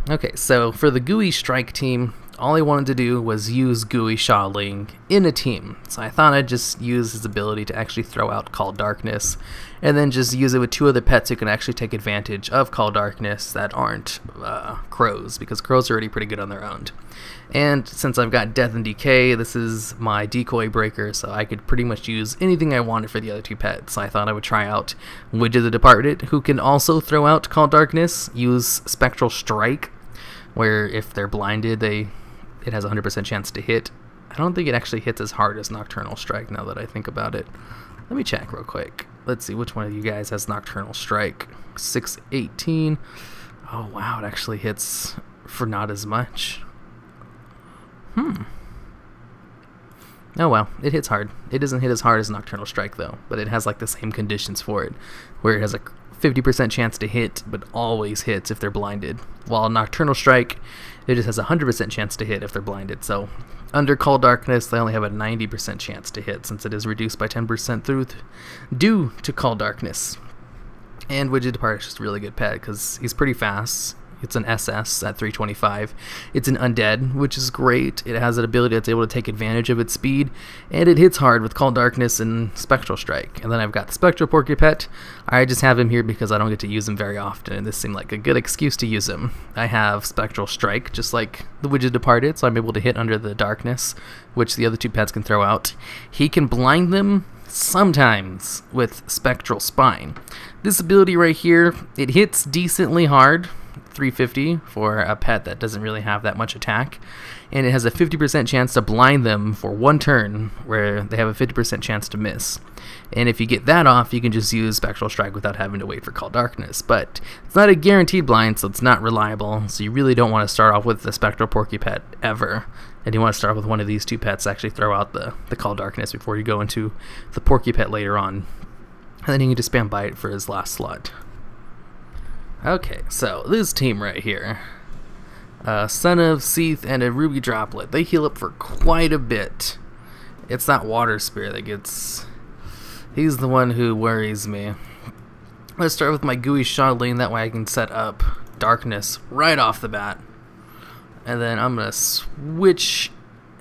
Okay, so for the Gooey strike team, all I wanted to do was use Gooey Xiaoling in a team. So I thought I'd just use his ability to actually throw out Call Darkness, and then just use it with 2 other pets who can actually take advantage of Call Darkness that aren't crows, because crows are already pretty good on their own. And since I've got Death and Decay, this is my decoy breaker, so I could pretty much use anything I wanted for the other 2 pets. So I thought I would try out Widget the Departed, who can also throw out Call Darkness, use Spectral Strike, where if they're blinded, it has a 100% chance to hit. I don't think it actually hits as hard as Nocturnal Strike now that I think about it. Let me check real quick. Let's see which one of you guys has Nocturnal Strike. 618. Oh wow, it actually hits for not as much. Oh well, it hits hard. It doesn't hit as hard as Nocturnal Strike though, but it has like the same conditions for it, where it has a 50% chance to hit, but always hits if they're blinded. While Nocturnal Strike, it just has a 100% chance to hit if they're blinded. So under Call Darkness, they only have a 90% chance to hit, since it is reduced by 10% due to Call Darkness. And Widget Depart is just a really good pet because he's pretty fast. It's an SS at 325. It's an undead, which is great. It has an ability that's able to take advantage of its speed, and it hits hard with Call Darkness and Spectral Strike. And then I've got the Spectral Porcupet. I just have him here because I don't get to use him very often, and this seemed like a good excuse to use him. I have Spectral Strike, just like the Widget Departed, so I'm able to hit under the darkness, which the other 2 pets can throw out. He can blind them sometimes with Spectral Spine. This ability right here, it hits decently hard, 350 for a pet that doesn't really have that much attack, and it has a 50% chance to blind them for 1 turn, where they have a 50% chance to miss. And if you get that off, you can just use Spectral Strike without having to wait for Call Darkness. But it's not a guaranteed blind, so it's not reliable, so you really don't want to start off with the Spectral Porcupet ever. And you want to start with one of these 2 pets to actually throw out the Call Darkness before you go into the Porcupet later on. And then you can just spam Bite for his last slot. Okay, so this team right here, Son of Seath and a Ruby Droplet, they heal up for quite a bit. It's that Water Spear that gets... he's the one who worries me. Let's start with my Gooey Xiaoling, that way I can set up Darkness right off the bat. And then I'm going to switch...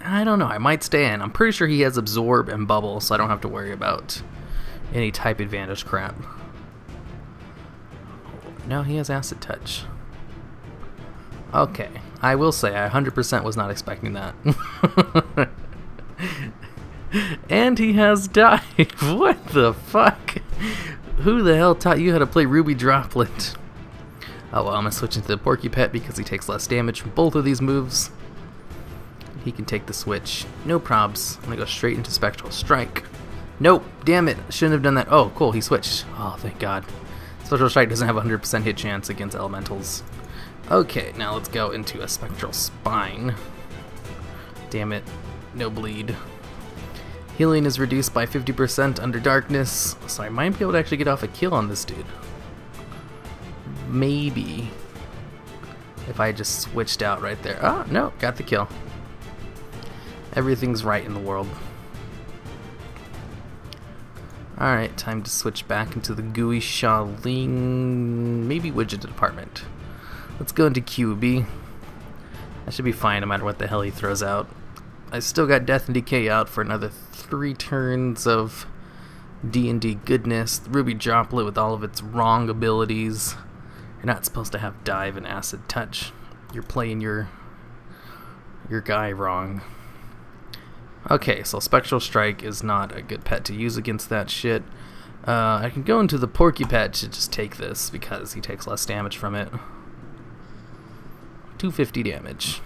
I don't know, I might stay in. I'm pretty sure he has Absorb and Bubble, so I don't have to worry about any type advantage crap. No, he has Acid Touch. Okay, I will say I 100% was not expecting that. And he has Dive. What the fuck? Who the hell taught you how to play Ruby Droplet? Oh well, I'm gonna switch into the Porcupet because he takes less damage from both of these moves. He can take the switch. No probs. I'm gonna go straight into Spectral Strike. Nope, damn it. Shouldn't have done that. Oh, cool, he switched. Oh, thank God. Spectral Strike doesn't have a 100% hit chance against elementals. Okay, now let's go into a Spectral Spine. Damn it. No bleed. Healing is reduced by 50% under darkness, so I might be able to actually get off a kill on this dude. Maybe. If I just switched out right there. Oh, no, got the kill. Everything's right in the world. Alright, time to switch back into the Gooey Xiaoling, maybe Widget Department. Let's go into QB. That should be fine no matter what the hell he throws out. I still got Death and Decay out for another 3 turns of D&D goodness. The Ruby Droplet with all of its wrong abilities. You're not supposed to have Dive and Acid Touch. You're playing your guy wrong. Okay, so Spectral Strike is not a good pet to use against that shit. I can go into the Porcupet to just take this because he takes less damage from it. 250 damage.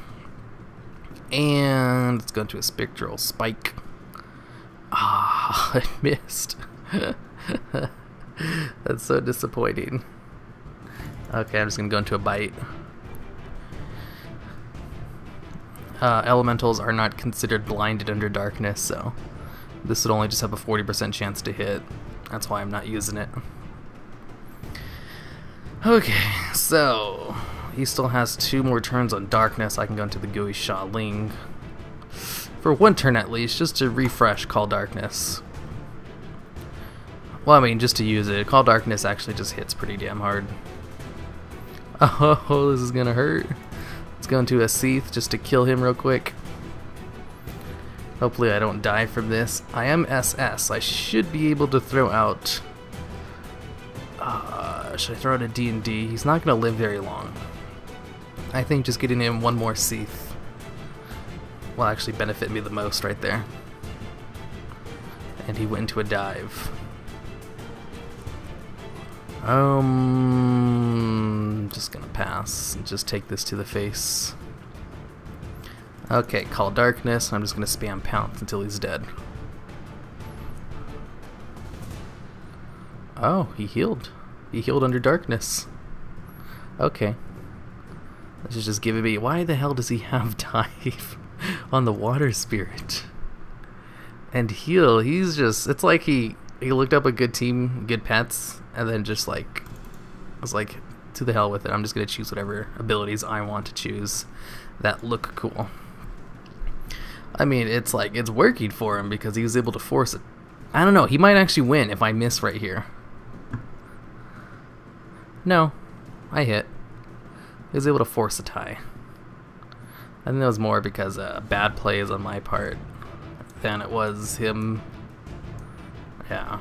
And let's go into a Spectral Spike. Ah, I missed. That's so disappointing. Okay, I'm just gonna go into a Bite. Elementals are not considered blinded under darkness, so this would only just have a 40% chance to hit. That's why I'm not using it. Okay, so he still has 2 more turns on darkness. I can go into the Gooey Xiaoling for 1 turn at least, just to refresh Call Darkness. Well, I mean, just to use it. Call Darkness actually just hits pretty damn hard. Oh, this is gonna hurt. Let's go into a Seath just to kill him real quick. Hopefully I don't die from this. I am SS. I should be able to throw out... should I throw out a D&D? He's not going to live very long. I think just getting him one more Seath will actually benefit me the most right there. And he went into a dive. Just gonna pass and just take this to the face. Okay, call darkness. I'm just gonna spam pounce until he's dead. Oh, he healed. He healed under darkness. Okay. This is just giving me... Why the hell does he have dive on the water spirit? And heal, he's just... It's like he looked up a good team, good pets, and then just like... was like, to the hell with it. I'm just gonna choose whatever abilities I want to choose that look cool. I mean, it's like, it's working for him because he was able to force it. I don't know, he might actually win if I miss right here. No, I hit. He was able to force a tie. I think that was more because bad plays on my part than it was him. Yeah.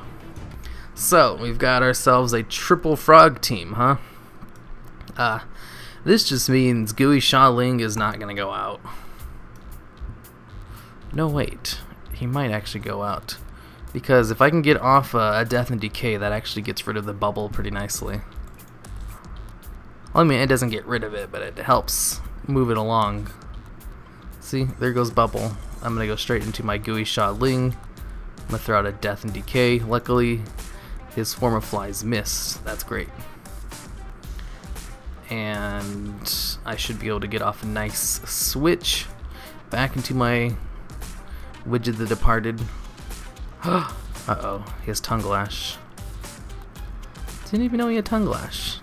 So, we've got ourselves a triple frog team, huh? This just means Gooey Ling is not going to go out. No, wait. He might actually go out. Because if I can get off a Death and Decay, that actually gets rid of the bubble pretty nicely. Well, I mean, it doesn't get rid of it, but it helps move it along. See, there goes bubble. I'm going to go straight into my Gooey Ling. I'm going to throw out a Death and Decay. Luckily, his Swarm of Flies missed. That's great. And I should be able to get off a nice switch back into my Widget the Departed. Uh-oh, he has Tongue Lash. Didn't even know he had Tongue Lash.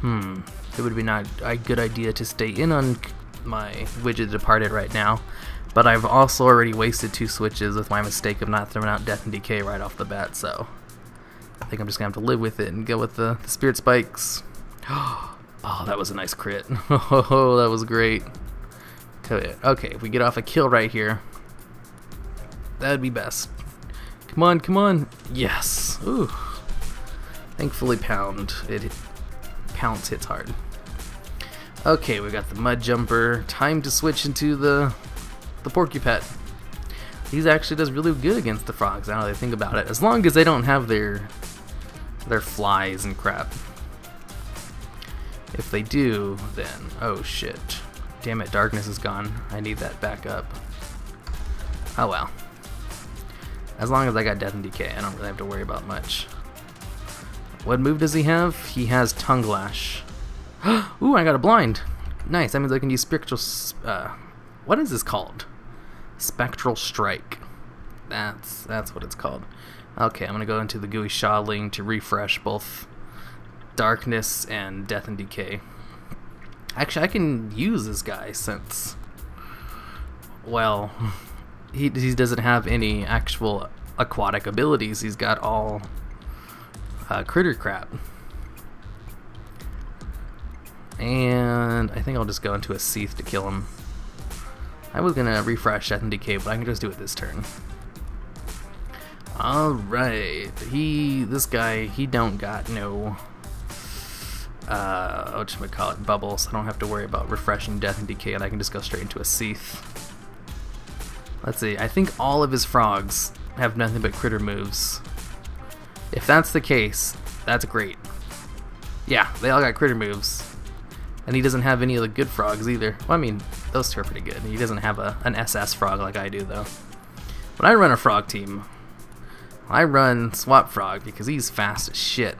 It would be not a good idea to stay in on my Widget Departed right now, but I've also already wasted 2 switches with my mistake of not throwing out Death and Decay right off the bat, so I think I'm just gonna have to live with it and go with the Spirit Spikes. Oh, that was a nice crit. Oh, that was great. Okay, if we get off a kill right here, that would be best. Come on, come on. Yes. Ooh. Thankfully, pounce hits hard. Okay, we got the Mud Jumper. Time to switch into the Porcupet. These actually does really good against the frogs, now that I think about it. As long as they don't have their flies and crap. If they do, then... Oh, shit. Damn it, darkness is gone. I need that back up. Oh, well. As long as I got Death and Decay, I don't really have to worry about much. What move does he have? He has Tongue Lash. Ooh, I got a blind. Nice, that means I can use Spectral... what is this called? Spectral Strike. That's what it's called. Okay, I'm going to go into the Gooey Ling to refresh both Darkness and Death and Decay. Actually, I can use this guy since... Well, he doesn't have any actual aquatic abilities. He's got all critter crap. And I think I'll just go into a Seath to kill him. I was gonna refresh Death and Decay, but I can just do it this turn. Alright, this guy, he don't got no, whatchamacallit, bubbles. I don't have to worry about refreshing Death and Decay, and I can just go straight into a Seath. Let's see, I think all of his frogs have nothing but critter moves. If that's the case, that's great. Yeah, they all got critter moves. And he doesn't have any of the good frogs either. Well, I mean, those two are pretty good. He doesn't have an SS frog like I do, though. When I run a frog team, I run Swap Frog because he's fast as shit.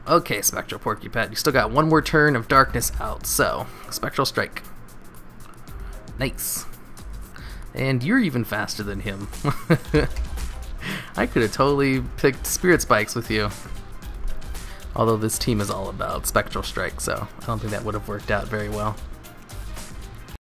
Okay, Spectral Porcupet, you still got one more turn of darkness out, so Spectral Strike. Nice. And you're even faster than him. I could have totally picked Spirit Spikes with you. Although this team is all about Spectral Strike, so I don't think that would have worked out very well.